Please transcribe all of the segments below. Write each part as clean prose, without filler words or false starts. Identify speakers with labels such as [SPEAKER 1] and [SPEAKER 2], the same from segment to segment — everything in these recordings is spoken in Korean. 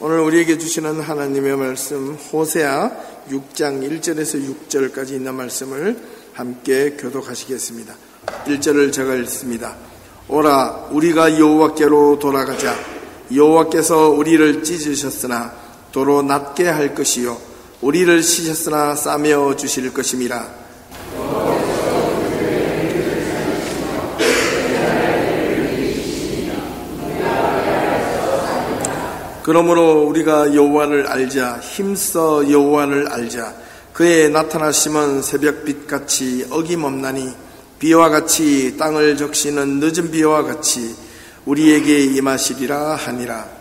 [SPEAKER 1] 오늘 우리에게 주시는 하나님의 말씀 호세아 6장 1절에서 6절까지 있는 말씀을 함께 교독하시겠습니다. 1절을 제가 읽습니다. 오라 우리가 여호와께로 돌아가자. 여호와께서 우리를 찢으셨으나 도로 낫게 할 것이요 우리를 치셨으나 싸매어 주실 것임이라. 그러므로 우리가 여호와를 알자. 힘써 여호와를 알자. 그의 나타나심은 새벽빛같이 어김없나니 비와 같이 땅을 적시는 늦은 비와 같이 우리에게 임하시리라 하니라.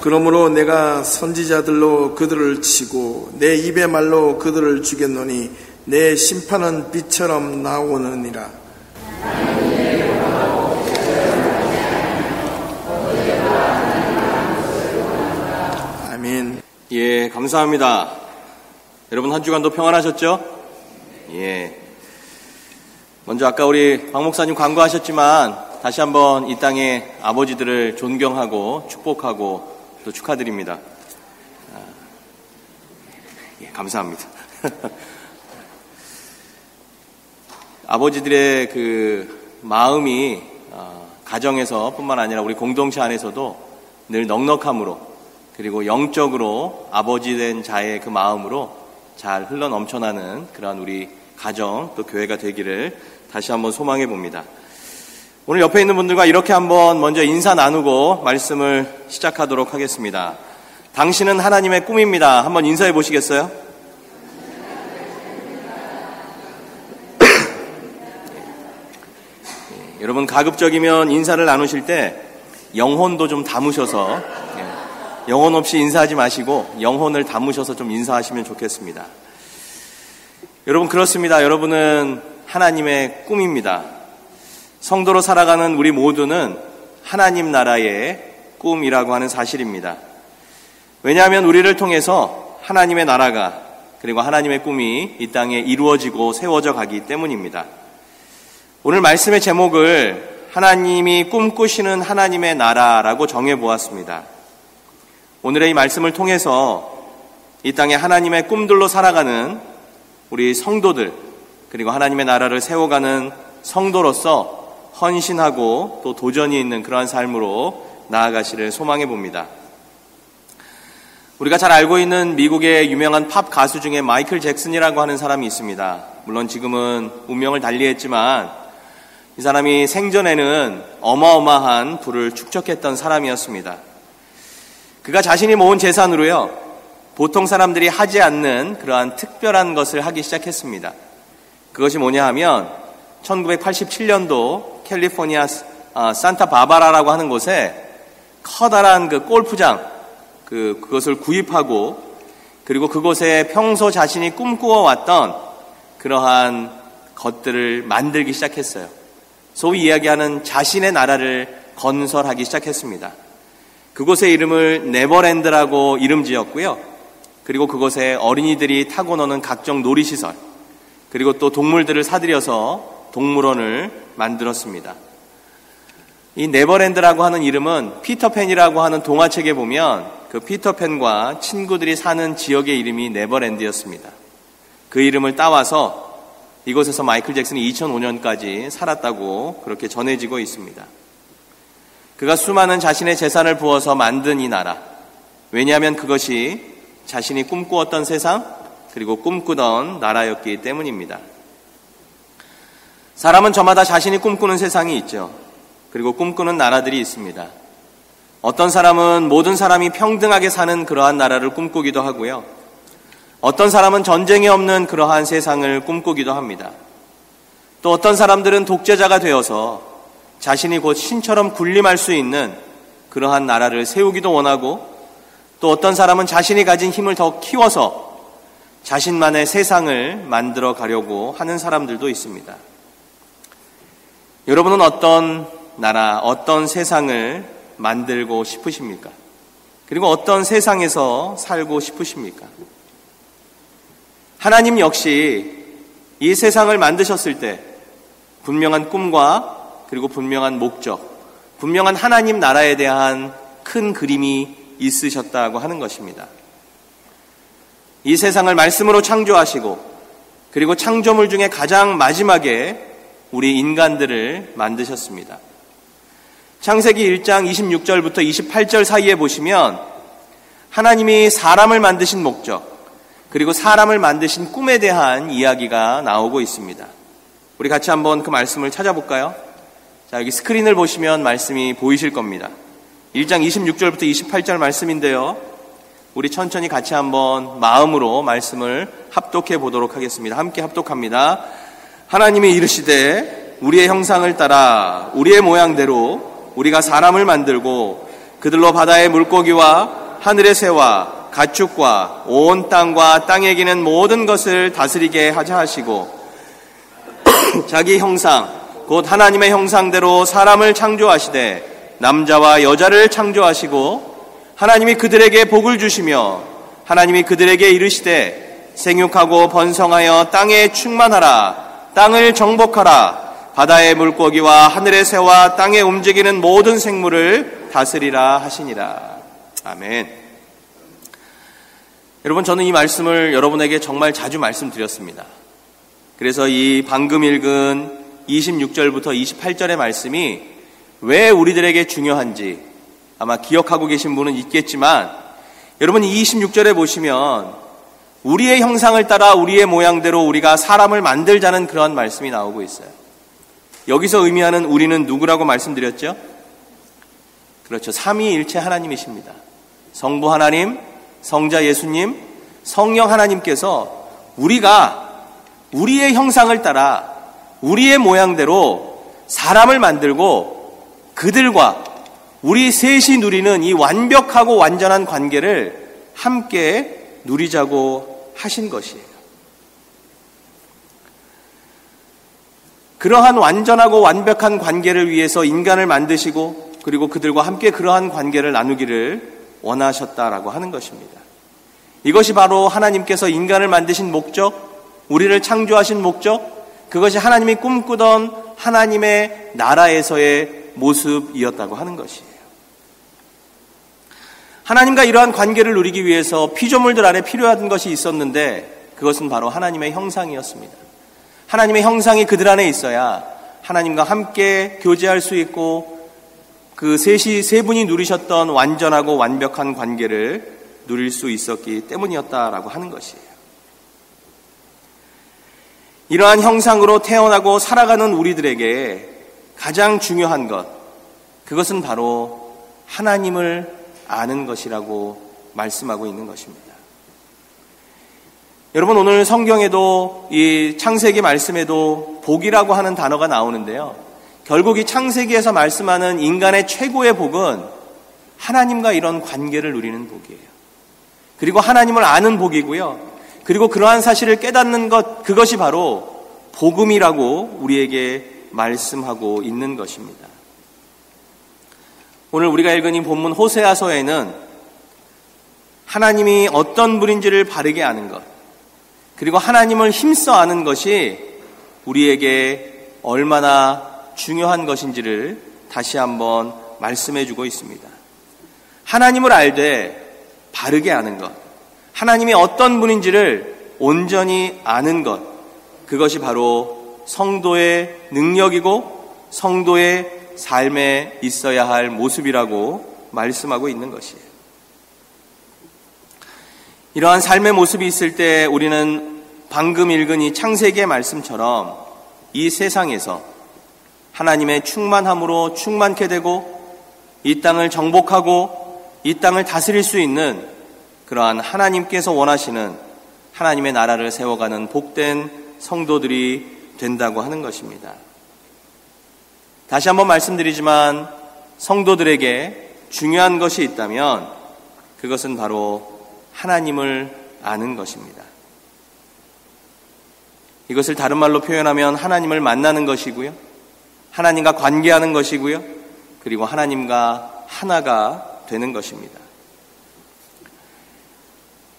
[SPEAKER 1] 그러므로 내가 선지자들로 그들을 치고 내 입의 말로 그들을 죽였노니 내 심판은 빛처럼 나오느니라. 아멘.
[SPEAKER 2] 예, 감사합니다. 여러분 한 주간도 평안하셨죠? 예. 먼저 아까 우리 박 목사님 광고하셨지만 다시 한번 이 땅의 아버지들을 존경하고 축복하고 또 축하드립니다. 예, 감사합니다. 아버지들의 그 마음이 가정에서 뿐만 아니라 우리 공동체 안에서도 늘 넉넉함으로 그리고 영적으로 아버지 된 자의 그 마음으로 잘 흘러 넘쳐나는 그런 우리 가정 또 교회가 되기를 다시 한번 소망해 봅니다. 오늘 옆에 있는 분들과 이렇게 한번 먼저 인사 나누고 말씀을 시작하도록 하겠습니다. 당신은 하나님의 꿈입니다. 한번 인사해 보시겠어요? 여러분 가급적이면 인사를 나누실 때 영혼도 좀 담으셔서 영혼 없이 인사하지 마시고 영혼을 담으셔서 좀 인사하시면 좋겠습니다. 여러분 그렇습니다. 여러분은 하나님의 꿈입니다. 성도로 살아가는 우리 모두는 하나님 나라의 꿈이라고 하는 사실입니다. 왜냐하면 우리를 통해서 하나님의 나라가 그리고 하나님의 꿈이 이 땅에 이루어지고 세워져 가기 때문입니다. 오늘 말씀의 제목을 하나님이 꿈꾸시는 하나님의 나라라고 정해보았습니다. 오늘의 이 말씀을 통해서 이 땅에 하나님의 꿈들로 살아가는 우리 성도들 그리고 하나님의 나라를 세워가는 성도로서 헌신하고 또 도전이 있는 그러한 삶으로 나아가시를 소망해 봅니다. 우리가 잘 알고 있는 미국의 유명한 팝 가수 중에 마이클 잭슨이라고 하는 사람이 있습니다. 물론 지금은 운명을 달리했지만 이 사람이 생전에는 어마어마한 부를 축적했던 사람이었습니다. 그가 자신이 모은 재산으로요, 보통 사람들이 하지 않는 그러한 특별한 것을 하기 시작했습니다. 그것이 뭐냐 하면 1987년도 캘리포니아 산타바바라라고 하는 곳에 커다란 그 골프장 그것을 구입하고 그리고 그곳에 평소 자신이 꿈꾸어 왔던 그러한 것들을 만들기 시작했어요. 소위 이야기하는 자신의 나라를 건설하기 시작했습니다. 그곳의 이름을 네버랜드라고 이름 지었고요. 그리고 그곳에 어린이들이 타고 노는 각종 놀이시설 그리고 또 동물들을 사들여서 동물원을 만들었습니다. 이 네버랜드라고 하는 이름은 피터팬이라고 하는 동화책에 보면 그 피터팬과 친구들이 사는 지역의 이름이 네버랜드였습니다. 그 이름을 따와서 이곳에서 마이클 잭슨이 2005년까지 살았다고 그렇게 전해지고 있습니다. 그가 수많은 자신의 재산을 부어서 만든 이 나라, 왜냐하면 그것이 자신이 꿈꾸었던 세상 그리고 꿈꾸던 나라였기 때문입니다. 사람은 저마다 자신이 꿈꾸는 세상이 있죠. 그리고 꿈꾸는 나라들이 있습니다. 어떤 사람은 모든 사람이 평등하게 사는 그러한 나라를 꿈꾸기도 하고요. 어떤 사람은 전쟁이 없는 그러한 세상을 꿈꾸기도 합니다. 또 어떤 사람들은 독재자가 되어서 자신이 곧 신처럼 군림할 수 있는 그러한 나라를 세우기도 원하고 또 어떤 사람은 자신이 가진 힘을 더 키워서 자신만의 세상을 만들어 가려고 하는 사람들도 있습니다. 여러분은 어떤 나라, 어떤 세상을 만들고 싶으십니까? 그리고 어떤 세상에서 살고 싶으십니까? 하나님 역시 이 세상을 만드셨을 때 분명한 꿈과 그리고 분명한 목적, 분명한 하나님 나라에 대한 큰 그림이 있으셨다고 하는 것입니다. 이 세상을 말씀으로 창조하시고 그리고 창조물 중에 가장 마지막에 우리 인간들을 만드셨습니다. 창세기 1장 26절부터 28절 사이에 보시면 하나님이 사람을 만드신 목적 그리고 사람을 만드신 꿈에 대한 이야기가 나오고 있습니다. 우리 같이 한번 그 말씀을 찾아볼까요? 자, 여기 스크린을 보시면 말씀이 보이실 겁니다. 1장 26절부터 28절 말씀인데요. 우리 천천히 같이 한번 마음으로 말씀을 합독해 보도록 하겠습니다. 함께 합독합니다. 하나님이 이르시되 우리의 형상을 따라 우리의 모양대로 우리가 사람을 만들고 그들로 바다의 물고기와 하늘의 새와 가축과 온 땅과 땅에 기는 모든 것을 다스리게 하자 하시고 자기 형상 곧 하나님의 형상대로 사람을 창조하시되 남자와 여자를 창조하시고 하나님이 그들에게 복을 주시며 하나님이 그들에게 이르시되 생육하고 번성하여 땅에 충만하라 땅을 정복하라 바다의 물고기와 하늘의 새와 땅에 움직이는 모든 생물을 다스리라 하시니라. 아멘. 여러분, 저는 이 말씀을 여러분에게 정말 자주 말씀드렸습니다. 그래서 이 방금 읽은 26절부터 28절의 말씀이 왜 우리들에게 중요한지 아마 기억하고 계신 분은 있겠지만 여러분, 이 26절에 보시면 우리의 형상을 따라 우리의 모양대로 우리가 사람을 만들자는 그런 말씀이 나오고 있어요. 여기서 의미하는 우리는 누구라고 말씀드렸죠? 그렇죠. 삼위일체 하나님이십니다. 성부 하나님, 성자 예수님, 성령 하나님께서 우리가 우리의 형상을 따라 우리의 모양대로 사람을 만들고 그들과 우리 셋이 누리는 이 완벽하고 완전한 관계를 함께 누리자고 하신 것이에요. 그러한 완전하고 완벽한 관계를 위해서 인간을 만드시고 그리고 그들과 함께 그러한 관계를 나누기를 원하셨다라고 하는 것입니다. 이것이 바로 하나님께서 인간을 만드신 목적, 우리를 창조하신 목적, 그것이 하나님이 꿈꾸던 하나님의 나라에서의 모습이었다고 하는 것이에요. 하나님과 이러한 관계를 누리기 위해서 피조물들 안에 필요한 것이 있었는데 그것은 바로 하나님의 형상이었습니다. 하나님의 형상이 그들 안에 있어야 하나님과 함께 교제할 수 있고 그 세 분이 누리셨던 완전하고 완벽한 관계를 누릴 수 있었기 때문이었다라고 하는 것이에요. 이러한 형상으로 태어나고 살아가는 우리들에게 가장 중요한 것, 그것은 바로 하나님을 아는 것이라고 말씀하고 있는 것입니다. 여러분, 오늘 성경에도 이 창세기 말씀에도 복이라고 하는 단어가 나오는데요. 결국 이 창세기에서 말씀하는 인간의 최고의 복은 하나님과 이런 관계를 누리는 복이에요. 그리고 하나님을 아는 복이고요. 그리고 그러한 사실을 깨닫는 것, 그것이 바로 복음이라고 우리에게 말씀하고 있는 것입니다. 오늘 우리가 읽은 이 본문 호세아서에는 하나님이 어떤 분인지를 바르게 아는 것, 그리고 하나님을 힘써 아는 것이 우리에게 얼마나 중요한 것인지를 다시 한번 말씀해 주고 있습니다. 하나님을 알되 바르게 아는 것, 하나님이 어떤 분인지를 온전히 아는 것, 그것이 바로 성도의 능력이고 성도의 삶에 있어야 할 모습이라고 말씀하고 있는 것이에요. 이러한 삶의 모습이 있을 때 우리는 방금 읽은 이 창세기의 말씀처럼 이 세상에서 하나님의 충만함으로 충만케 되고 이 땅을 정복하고 이 땅을 다스릴 수 있는 그러한 하나님께서 원하시는 하나님의 나라를 세워가는 복된 성도들이 된다고 하는 것입니다. 다시 한번 말씀드리지만 성도들에게 중요한 것이 있다면 그것은 바로 하나님을 아는 것입니다. 이것을 다른 말로 표현하면 하나님을 만나는 것이고요. 하나님과 관계하는 것이고요. 그리고 하나님과 하나가 되는 것입니다.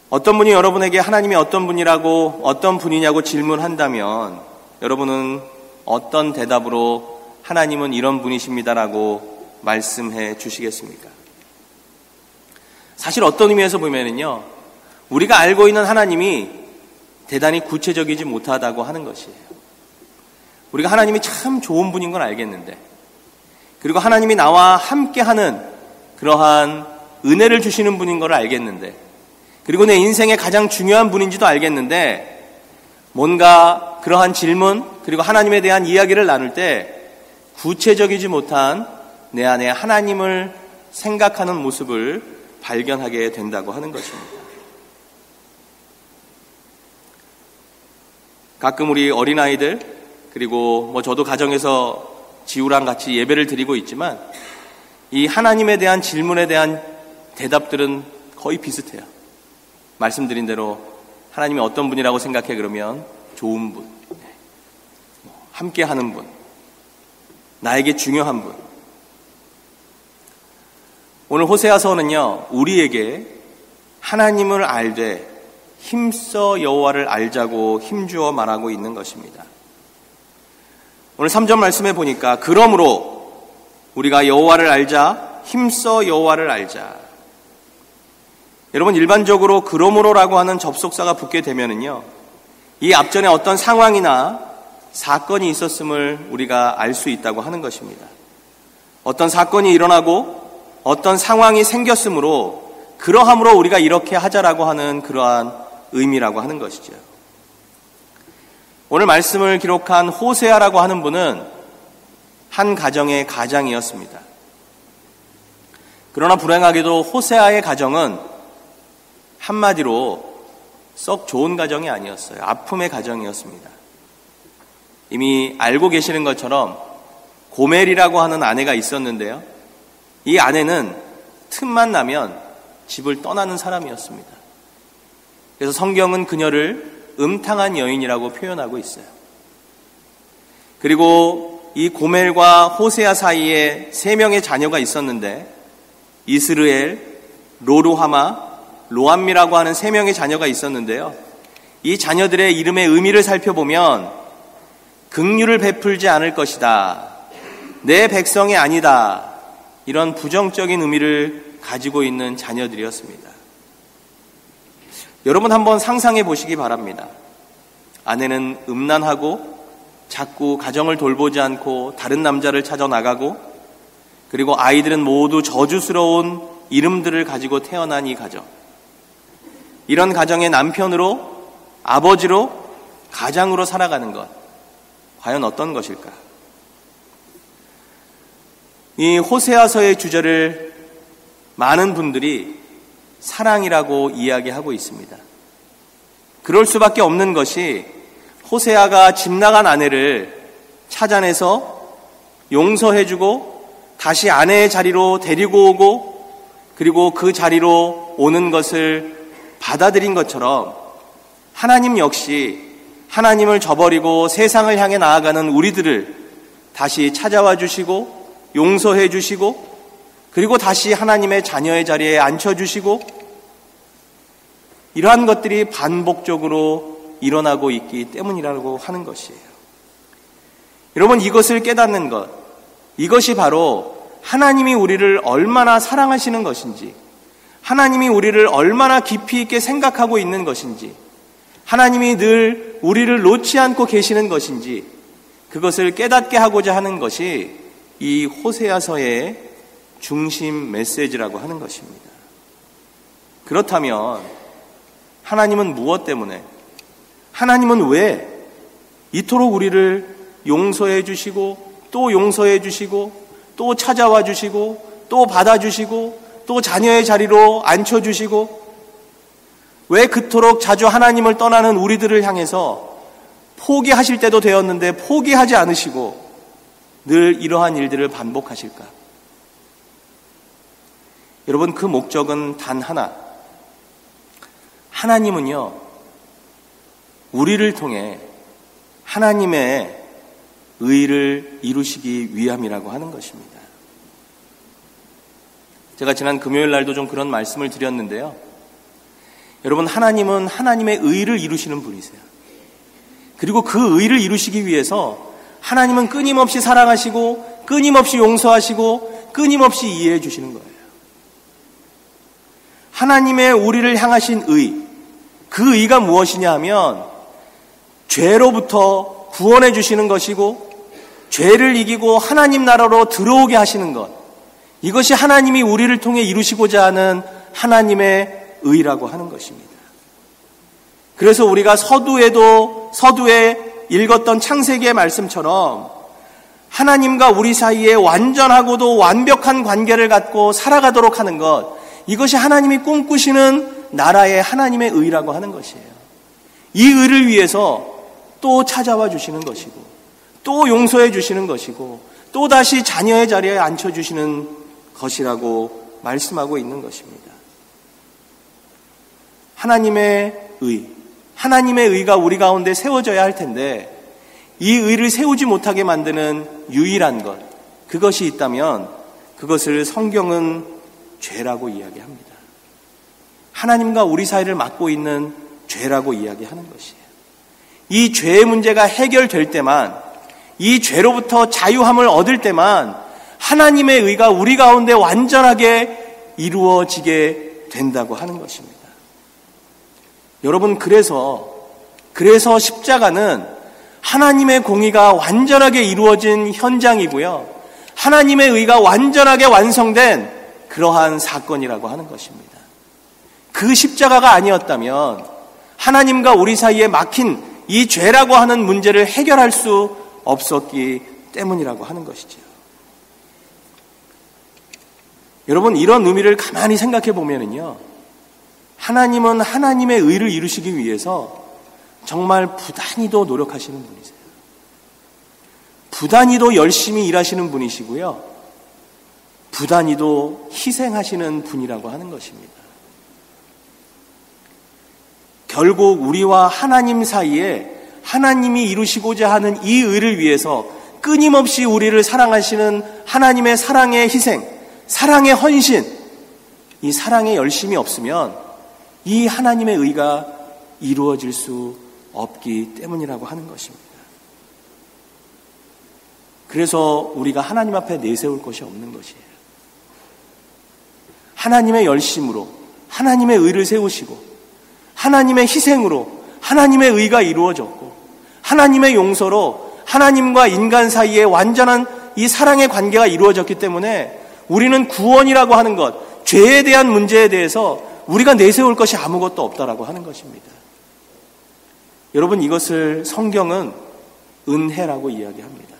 [SPEAKER 2] 어떤 분이 여러분에게 하나님이 어떤 분이라고, 어떤 분이냐고 질문한다면 여러분은 어떤 대답으로 하나님은 이런 분이십니다라고 말씀해 주시겠습니까? 사실 어떤 의미에서 보면은요, 우리가 알고 있는 하나님이 대단히 구체적이지 못하다고 하는 것이에요. 우리가 하나님이 참 좋은 분인 건 알겠는데, 그리고 하나님이 나와 함께하는 그러한 은혜를 주시는 분인 걸 알겠는데, 그리고 내 인생의 가장 중요한 분인지도 알겠는데, 뭔가 그러한 질문 그리고 하나님에 대한 이야기를 나눌 때 구체적이지 못한 내 안에 하나님을 생각하는 모습을 발견하게 된다고 하는 것입니다. 가끔 우리 어린아이들, 그리고 저도 가정에서 지우랑 같이 예배를 드리고 있지만 이 하나님에 대한 질문에 대한 대답들은 거의 비슷해요. 말씀드린 대로 하나님이 어떤 분이라고 생각해? 그러면 좋은 분, 함께하는 분, 나에게 중요한 분. 오늘 호세아서는요, 우리에게 하나님을 알되 힘써 여호와를 알자고 힘주어 말하고 있는 것입니다. 오늘 3절 말씀에 보니까 그러므로 우리가 여호와를 알자, 힘써 여호와를 알자. 여러분, 일반적으로 그러므로라고 하는 접속사가 붙게 되면은요, 이 앞전에 어떤 상황이나 사건이 있었음을 우리가 알 수 있다고 하는 것입니다. 어떤 사건이 일어나고 어떤 상황이 생겼으므로 그러함으로 우리가 이렇게 하자라고 하는 그러한 의미라고 하는 것이죠. 오늘 말씀을 기록한 호세아라고 하는 분은 한 가정의 가장이었습니다. 그러나 불행하게도 호세아의 가정은 한마디로 썩 좋은 가정이 아니었어요. 아픔의 가정이었습니다. 이미 알고 계시는 것처럼 고멜이라고 하는 아내가 있었는데요, 이 아내는 틈만 나면 집을 떠나는 사람이었습니다. 그래서 성경은 그녀를 음탕한 여인이라고 표현하고 있어요. 그리고 이 고멜과 호세아 사이에 3명의 자녀가 있었는데 이스르엘, 로루하마, 로암미라고 하는 3명의 자녀가 있었는데요, 이 자녀들의 이름의 의미를 살펴보면 긍휼을 베풀지 않을 것이다, 내 백성이 아니다, 이런 부정적인 의미를 가지고 있는 자녀들이었습니다. 여러분 한번 상상해 보시기 바랍니다. 아내는 음란하고 자꾸 가정을 돌보지 않고 다른 남자를 찾아 나가고, 그리고 아이들은 모두 저주스러운 이름들을 가지고 태어난 이 가정. 이런 가정의 남편으로, 아버지로, 가장으로 살아가는 것, 과연 어떤 것일까? 이 호세아서의 주제를 많은 분들이 사랑이라고 이야기하고 있습니다. 그럴 수밖에 없는 것이 호세아가 집 나간 아내를 찾아내서 용서해주고 다시 아내의 자리로 데리고 오고, 그리고 그 자리로 오는 것을 받아들인 것처럼 하나님 역시 하나님을 저버리고 세상을 향해 나아가는 우리들을 다시 찾아와 주시고 용서해 주시고, 그리고 다시 하나님의 자녀의 자리에 앉혀주시고, 이러한 것들이 반복적으로 일어나고 있기 때문이라고 하는 것이에요. 여러분, 이것을 깨닫는 것, 이것이 바로 하나님이 우리를 얼마나 사랑하시는 것인지, 하나님이 우리를 얼마나 깊이 있게 생각하고 있는 것인지, 하나님이 늘 우리를 놓지 않고 계시는 것인지, 그것을 깨닫게 하고자 하는 것이 이 호세아서의 중심 메시지라고 하는 것입니다. 그렇다면 하나님은 무엇 때문에, 하나님은 왜 이토록 우리를 용서해 주시고 또 용서해 주시고 또 찾아와 주시고 또 받아주시고 또 자녀의 자리로 앉혀주시고, 왜 그토록 자주 하나님을 떠나는 우리들을 향해서 포기하실 때도 되었는데 포기하지 않으시고 늘 이러한 일들을 반복하실까? 여러분, 그 목적은 단 하나. 하나님은요, 우리를 통해 하나님의 의를 이루시기 위함이라고 하는 것입니다. 제가 지난 금요일 날도 좀 그런 말씀을 드렸는데요. 여러분, 하나님은 하나님의 의를 이루시는 분이세요. 그리고 그 의를 이루시기 위해서 하나님은 끊임없이 사랑하시고 끊임없이 용서하시고 끊임없이 이해해 주시는 거예요. 하나님의 우리를 향하신 의, 그 의가 무엇이냐 하면 죄로부터 구원해 주시는 것이고 죄를 이기고 하나님 나라로 들어오게 하시는 것, 이것이 하나님이 우리를 통해 이루시고자 하는 하나님의 의라고 하는 것입니다. 그래서 우리가 서두에 읽었던 창세기의 말씀처럼 하나님과 우리 사이에 완전하고도 완벽한 관계를 갖고 살아가도록 하는 것, 이것이 하나님이 꿈꾸시는 나라의 하나님의 의라고 하는 것이에요. 이 의를 위해서 또 찾아와 주시는 것이고 또 용서해 주시는 것이고 또 다시 자녀의 자리에 앉혀주시는 것이라고 말씀하고 있는 것입니다. 하나님의 의가 우리 가운데 세워져야 할 텐데 이 의를 세우지 못하게 만드는 유일한 것, 그것이 있다면 그것을 성경은 죄라고 이야기합니다. 하나님과 우리 사이를 막고 있는 죄라고 이야기하는 것이에요. 이 죄의 문제가 해결될 때만, 이 죄로부터 자유함을 얻을 때만 하나님의 의가 우리 가운데 완전하게 이루어지게 된다고 하는 것입니다. 여러분, 그래서 십자가는 하나님의 공의가 완전하게 이루어진 현장이고요, 하나님의 의가 완전하게 완성된 그러한 사건이라고 하는 것입니다. 그 십자가가 아니었다면 하나님과 우리 사이에 막힌 이 죄라고 하는 문제를 해결할 수 없었기 때문이라고 하는 것이죠. 여러분, 이런 의미를 가만히 생각해 보면은요, 하나님은 하나님의 의를 이루시기 위해서 정말 부단히도 노력하시는 분이세요. 부단히도 열심히 일하시는 분이시고요, 부단히도 희생하시는 분이라고 하는 것입니다. 결국 우리와 하나님 사이에 하나님이 이루시고자 하는 이 의를 위해서 끊임없이 우리를 사랑하시는 하나님의 사랑의 희생, 사랑의 헌신, 이 사랑의 열심이 없으면 이 하나님의 의가 이루어질 수 없기 때문이라고 하는 것입니다. 그래서 우리가 하나님 앞에 내세울 것이 없는 것이에요. 하나님의 열심으로 하나님의 의를 세우시고 하나님의 희생으로 하나님의 의가 이루어졌고 하나님의 용서로 하나님과 인간 사이에 완전한 이 사랑의 관계가 이루어졌기 때문에 우리는 구원이라고 하는 것, 죄에 대한 문제에 대해서 우리가 내세울 것이 아무것도 없다라고 하는 것입니다. 여러분, 이것을 성경은 은혜라고 이야기합니다.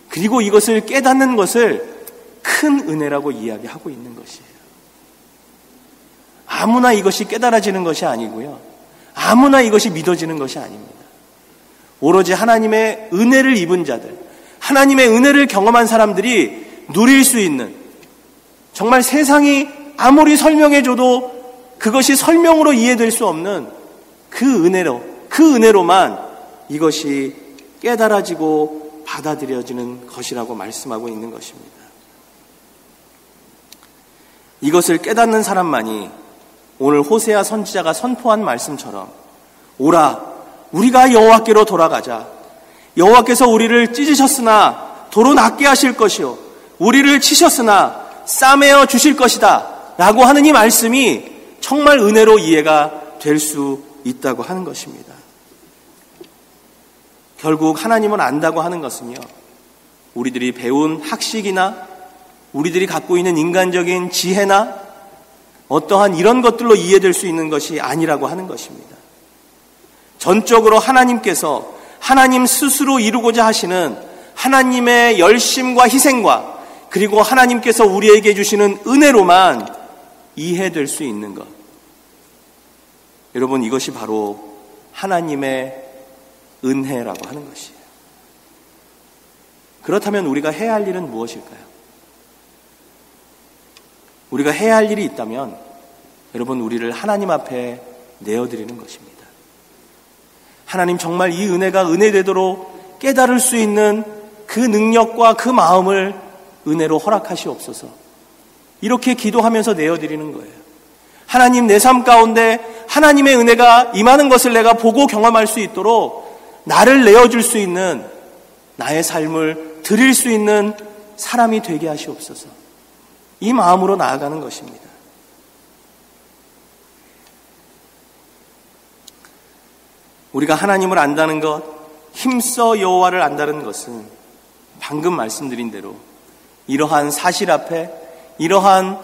[SPEAKER 2] 그리고 이것을 깨닫는 것을 큰 은혜라고 이야기하고 있는 것이에요. 아무나 이것이 깨달아지는 것이 아니고요, 아무나 이것이 믿어지는 것이 아닙니다. 오로지 하나님의 은혜를 입은 자들, 하나님의 은혜를 경험한 사람들이 누릴 수 있는, 정말 세상이 아무리 설명해줘도 그것이 설명으로 이해될 수 없는 그 은혜로만 이것이 깨달아지고 받아들여지는 것이라고 말씀하고 있는 것입니다. 이것을 깨닫는 사람만이 오늘 호세아 선지자가 선포한 말씀처럼, 오라, 우리가 여호와께로 돌아가자. 여호와께서 우리를 찢으셨으나 도로 낫게 하실 것이요, 우리를 치셨으나 싸매어 주실 것이다 라고 하는 이 말씀이 정말 은혜로 이해가 될 수 있다고 하는 것입니다. 결국 하나님을 안다고 하는 것은요, 우리들이 배운 학식이나 우리들이 갖고 있는 인간적인 지혜나 어떠한 이런 것들로 이해될 수 있는 것이 아니라고 하는 것입니다. 전적으로 하나님께서 하나님 스스로 이루고자 하시는 하나님의 열심과 희생과 그리고 하나님께서 우리에게 주시는 은혜로만 이해될 수 있는 것. 여러분, 이것이 바로 하나님의 은혜라고 하는 것이에요. 그렇다면 우리가 해야 할 일은 무엇일까요? 우리가 해야 할 일이 있다면 여러분, 우리를 하나님 앞에 내어드리는 것입니다. 하나님, 정말 이 은혜가 은혜되도록 깨달을 수 있는 그 능력과 그 마음을 은혜로 허락하시옵소서. 이렇게 기도하면서 내어드리는 거예요. 하나님, 내 삶 가운데 하나님의 은혜가 임하는 것을 내가 보고 경험할 수 있도록 나를 내어줄 수 있는, 나의 삶을 드릴 수 있는 사람이 되게 하시옵소서. 이 마음으로 나아가는 것입니다. 우리가 하나님을 안다는 것, 힘써 여호와를 안다는 것은 방금 말씀드린 대로 이러한 사실 앞에, 이러한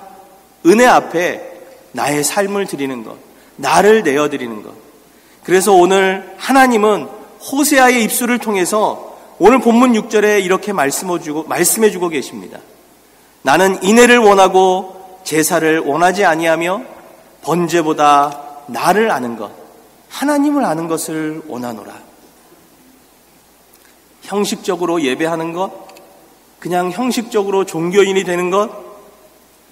[SPEAKER 2] 은혜 앞에 나의 삶을 드리는 것, 나를 내어드리는 것. 그래서 오늘 하나님은 호세아의 입술을 통해서 오늘 본문 6절에 이렇게 말씀해주고 계십니다. 나는 인애를 원하고 제사를 원하지 아니하며 번제보다 나를 아는 것, 하나님을 아는 것을 원하노라. 형식적으로 예배하는 것, 그냥 형식적으로 종교인이 되는 것,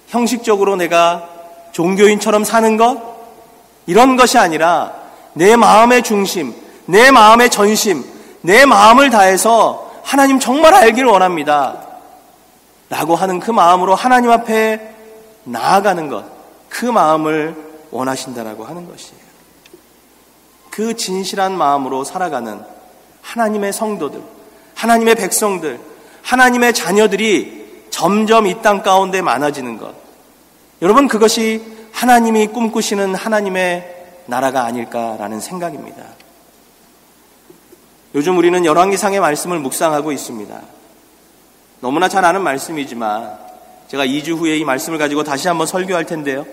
[SPEAKER 2] 형식적으로 내가 종교인처럼 사는 것, 이런 것이 아니라 내 마음의 중심, 내 마음의 전심, 내 마음을 다해서 하나님 정말 알기를 원합니다 라고 하는 그 마음으로 하나님 앞에 나아가는 것, 그 마음을 원하신다라고 하는 것이에요. 그 진실한 마음으로 살아가는 하나님의 성도들, 하나님의 백성들, 하나님의 자녀들이 점점 이 땅 가운데 많아지는 것, 여러분, 그것이 하나님이 꿈꾸시는 하나님의 나라가 아닐까라는 생각입니다. 요즘 우리는 열왕기상의 말씀을 묵상하고 있습니다. 너무나 잘 아는 말씀이지만 제가 2주 후에 이 말씀을 가지고 다시 한번 설교할 텐데요.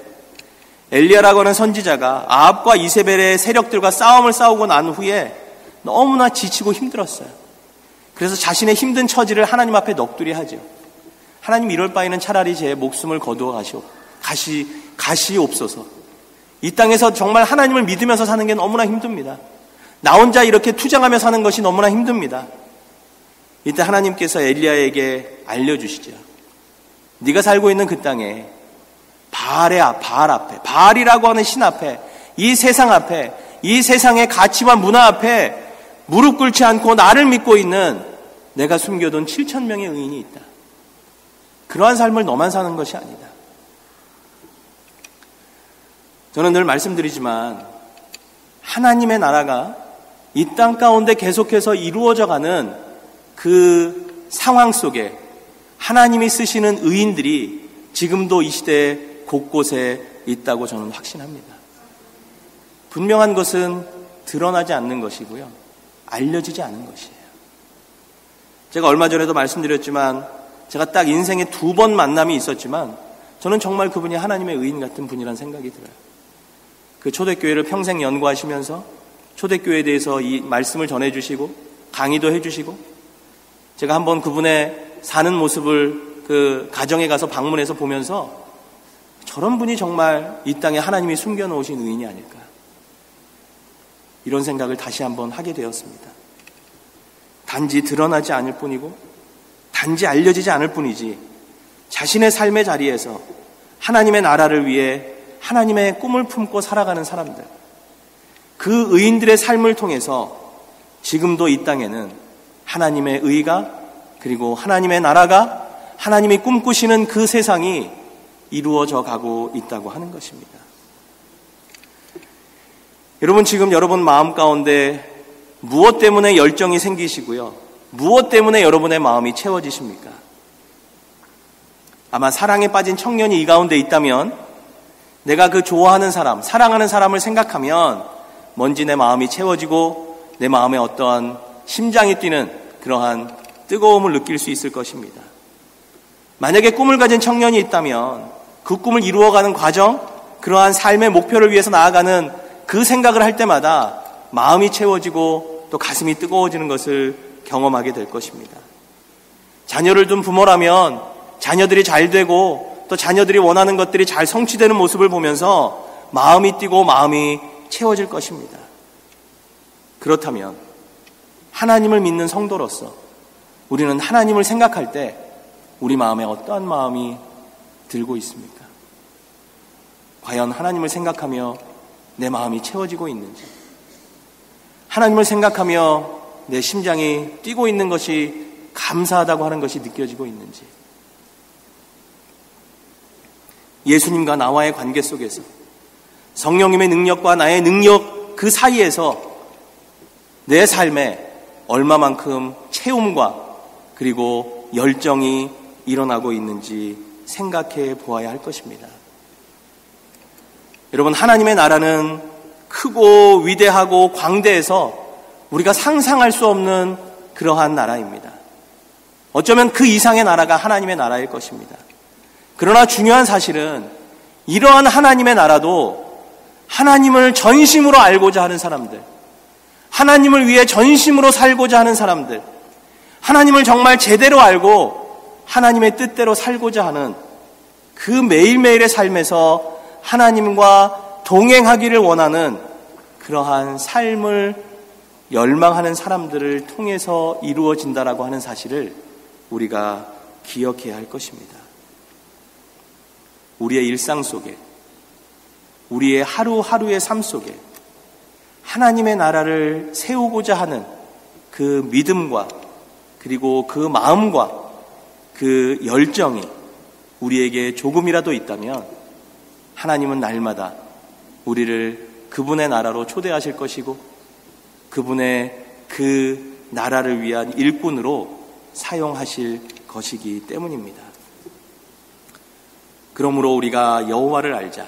[SPEAKER 2] 엘리야라고 하는 선지자가 아합과 이세벨의 세력들과 싸움을 싸우고 난 후에 너무나 지치고 힘들었어요. 그래서 자신의 힘든 처지를 하나님 앞에 넋두리 하죠. 하나님, 이럴 바에는 차라리 제 목숨을 거두어 가시옵소서. 이 땅에서 정말 하나님을 믿으면서 사는 게 너무나 힘듭니다. 나 혼자 이렇게 투쟁하며 사는 것이 너무나 힘듭니다. 이때 하나님께서 엘리야에게 알려주시죠. 네가 살고 있는 그 땅에 바알 앞에, 바알이라고 하는 신 앞에, 이 세상 앞에, 이 세상의 가치와 문화 앞에 무릎 꿇지 않고 나를 믿고 있는 내가 숨겨둔 7,000명의 의인이 있다. 그러한 삶을 너만 사는 것이 아니다. 저는 늘 말씀드리지만 하나님의 나라가 이 땅 가운데 계속해서 이루어져가는 그 상황 속에 하나님이 쓰시는 의인들이 지금도 이 시대에 곳곳에 있다고 저는 확신합니다. 분명한 것은 드러나지 않는 것이고요, 알려지지 않은 것이에요. 제가 얼마 전에도 말씀드렸지만 제가 딱 인생에 2번 만남이 있었지만 저는 정말 그분이 하나님의 의인 같은 분이라는 생각이 들어요. 그 초대교회를 평생 연구하시면서 초대교회에 대해서 이 말씀을 전해주시고 강의도 해주시고, 제가 한번 그분의 사는 모습을 그 가정에 가서 방문해서 보면서 저런 분이 정말 이 땅에 하나님이 숨겨놓으신 의인이 아닐까, 이런 생각을 다시 한번 하게 되었습니다. 단지 드러나지 않을 뿐이고 단지 알려지지 않을 뿐이지, 자신의 삶의 자리에서 하나님의 나라를 위해 하나님의 꿈을 품고 살아가는 사람들, 그 의인들의 삶을 통해서 지금도 이 땅에는 하나님의 의가, 그리고 하나님의 나라가, 하나님이 꿈꾸시는 그 세상이 이루어져 가고 있다고 하는 것입니다. 여러분, 지금 여러분 마음 가운데 무엇 때문에 열정이 생기시고요, 무엇 때문에 여러분의 마음이 채워지십니까? 아마 사랑에 빠진 청년이 이 가운데 있다면 내가 그 좋아하는 사람, 사랑하는 사람을 생각하면 뭔지 내 마음이 채워지고 내 마음에 어떠한 심장이 뛰는 그러한 뜨거움을 느낄 수 있을 것입니다. 만약에 꿈을 가진 청년이 있다면 그 꿈을 이루어가는 과정, 그러한 삶의 목표를 위해서 나아가는 그 생각을 할 때마다 마음이 채워지고 또 가슴이 뜨거워지는 것을 경험하게 될 것입니다. 자녀를 둔 부모라면 자녀들이 잘 되고 또 자녀들이 원하는 것들이 잘 성취되는 모습을 보면서 마음이 뛰고 마음이 채워질 것입니다. 그렇다면 하나님을 믿는 성도로서 우리는 하나님을 생각할 때 우리 마음에 어떠한 마음이 들고 있습니까? 과연 하나님을 생각하며 내 마음이 채워지고 있는지, 하나님을 생각하며 내 심장이 뛰고 있는 것이 감사하다고 하는 것이 느껴지고 있는지, 예수님과 나와의 관계 속에서 성령님의 능력과 나의 능력 그 사이에서 내 삶에 얼마만큼 체험과 그리고 열정이 일어나고 있는지 생각해 보아야 할 것입니다. 여러분, 하나님의 나라는 크고 위대하고 광대해서 우리가 상상할 수 없는 그러한 나라입니다. 어쩌면 그 이상의 나라가 하나님의 나라일 것입니다. 그러나 중요한 사실은 이러한 하나님의 나라도 하나님을 전심으로 알고자 하는 사람들, 하나님을 위해 전심으로 살고자 하는 사람들, 하나님을 정말 제대로 알고 하나님의 뜻대로 살고자 하는 그 매일매일의 삶에서 하나님과 동행하기를 원하는 그러한 삶을 열망하는 사람들을 통해서 이루어진다라고 하는 사실을 우리가 기억해야 할 것입니다. 우리의 일상 속에, 우리의 하루하루의 삶 속에 하나님의 나라를 세우고자 하는 그 믿음과 그리고 그 마음과 그 열정이 우리에게 조금이라도 있다면 하나님은 날마다 우리를 그분의 나라로 초대하실 것이고 그분의 그 나라를 위한 일꾼으로 사용하실 것이기 때문입니다. 그러므로 우리가 여호와를 알자.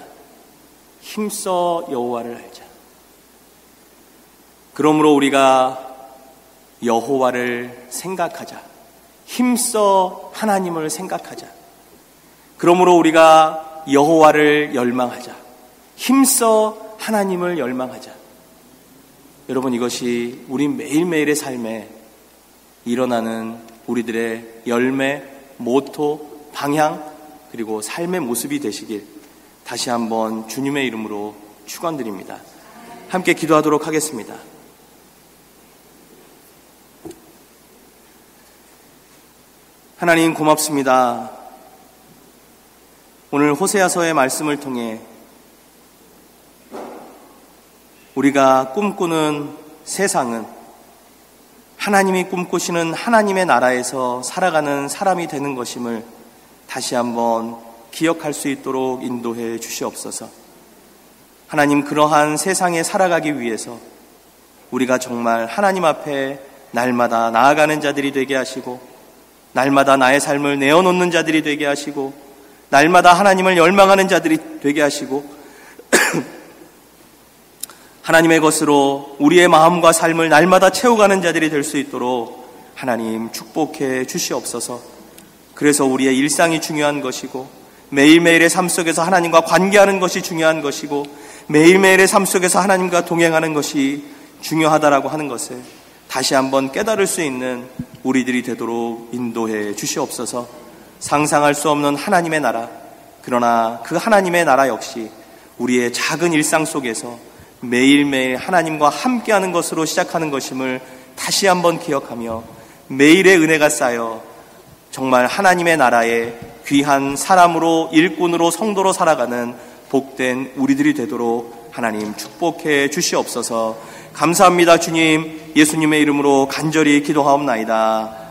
[SPEAKER 2] 힘써 여호와를 알자. 그러므로 우리가 여호와를 생각하자. 힘써 하나님을 생각하자. 그러므로 우리가 여호와를 열망하자. 힘써 하나님을 열망하자. 여러분, 이것이 우리 매일매일의 삶에 일어나는 우리들의 열매, 모토, 방향, 그리고 삶의 모습이 되시길 다시 한번 주님의 이름으로 축원드립니다. 함께 기도하도록 하겠습니다. 하나님, 고맙습니다. 오늘 호세아서의 말씀을 통해 우리가 꿈꾸는 세상은 하나님이 꿈꾸시는 하나님의 나라에서 살아가는 사람이 되는 것임을 다시 한번 기억할 수 있도록 인도해 주시옵소서. 하나님, 그러한 세상에 살아가기 위해서 우리가 정말 하나님 앞에 날마다 나아가는 자들이 되게 하시고, 날마다 나의 삶을 내어놓는 자들이 되게 하시고, 날마다 하나님을 열망하는 자들이 되게 하시고, 하나님의 것으로 우리의 마음과 삶을 날마다 채워가는 자들이 될 수 있도록 하나님 축복해 주시옵소서. 그래서 우리의 일상이 중요한 것이고, 매일매일의 삶 속에서 하나님과 관계하는 것이 중요한 것이고, 매일매일의 삶 속에서 하나님과 동행하는 것이 중요하다라고 하는 것을 다시 한번 깨달을 수 있는 우리들이 되도록 인도해 주시옵소서. 상상할 수 없는 하나님의 나라, 그러나 그 하나님의 나라 역시 우리의 작은 일상 속에서 매일매일 하나님과 함께하는 것으로 시작하는 것임을 다시 한번 기억하며 매일의 은혜가 쌓여 정말 하나님의 나라의 귀한 사람으로, 일꾼으로, 성도로 살아가는 복된 우리들이 되도록 하나님 축복해 주시옵소서. 감사합니다. 주님, 예수님의 이름으로 간절히 기도하옵나이다.